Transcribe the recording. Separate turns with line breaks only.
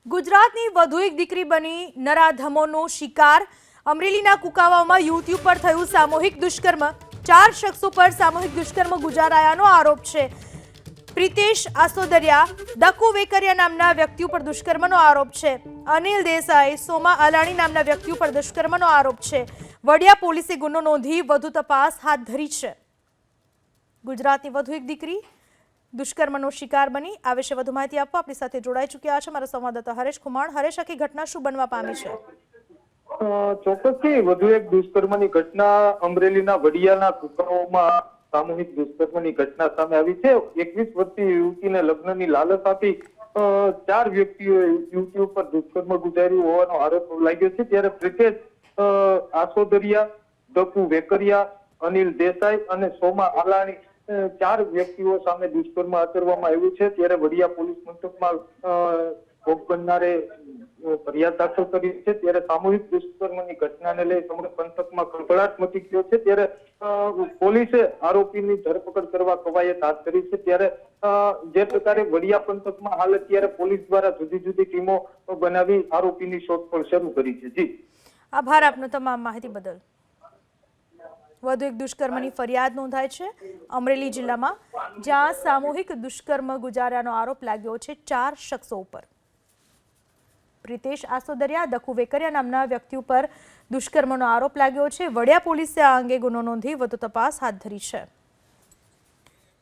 ગુજરાતની વધુ એક દીકરી બની નરાધમોનો શિકાર। અમરેલીના કુકાવાવમાં યુવતી ઉપર થયું સામૂહિક દુષ્કર્મ। 4 શખ્સો પર સામૂહિક દુષ્કર્મ ગુજારાયાનો આરોપ છે। પ્રિતેશ આસોદરિયા, દકુ વેકરિયા નામના વ્યક્તિ ઉપર દુષ્કર્મનો આરોપ છે। અનિલ દેસાઈ, સોમા અલાણી નામના વ્યક્તિ ઉપર દુષ્કર્મનો આરોપ છે। વડિયા પોલીસે ગુનો નોંધી વધુ તપાસ હાથ ધરી છે। ગુજરાતની વધુ એક દીકરી દુષ્કર્મનો શિકાર બની। આ વિશે વધુ માહિતી આપવા આપણી સાથે જોડાઈ ચૂક્યા છે મારા સંવાદદાતા હરેશ કુમાર। હરેશ, આખી ઘટના શું બનવા પામી છે?
ચોક્કસથી વધુ એક દુષ્કર્મની ઘટના અમરેલીના વડિયાના કુકાઓમાં સામૂહિક દુષ્કર્મની ઘટના સામે આવી છે। 21 વર્ષીય યુવતીને લગ્નની લાલચ આપી 4 વ્યક્તિઓએ યુવતી ઉપર દુષ્કર્મ ગુજાર્યું હોવાનો આરોપ લાગ્યો છે। ત્યારે પ્રિતેશ આસોદરિયા, દકુ વેકરિયા, અનિલ દેસાઈ અને સોમા આલાણી 4 વ્યક્તિઓ સામે દુષ્કર્મ આચરવામાં આવ્યું છે। ત્યારે વડિયા પોલીસ મથકમાં ભોગ બનનારે ફરિયાદ દાખલ કરી છે। ત્યારે સામૂહિક દુષ્કર્મની ઘટનાને લઈ સમગ્ર પંથકમાં ખળભળાટ મચી ગયો છે। ત્યારે પોલીસે આરોપીની ધરપકડ કરવા કવાયત હાથ ધરી છે। ત્યારે જે પ્રકારે વડિયા પંથકમાં હાલ અત્યારે પોલીસ દ્વારા જુદી જુદી ટીમો બનાવી આરોપીની શોધખોળ શરૂ કરી છે। જી,
આભાર આપનો તમામ માહિતી બદલ। વધુ એક દુષ્કર્મની ફરિયાદ નોંધાઈ છે અમરેલી જિલ્લામાં, જ્યાં સામૂહિક દુષ્કર્મ ગુજાર્યાનો આરોપ લાગ્યો છે 4 શખ્સો ઉપર। પ્રિતેશ આસોદરિયા, દકુ વેકરિયા નામના વ્યક્તિ ઉપર દુષ્કર્મનો આરોપ લાગ્યો છે। વડિયા પોલીસે આ અંગે ગુનો નોંધી વધુ તપાસ હાથ ધરી છે।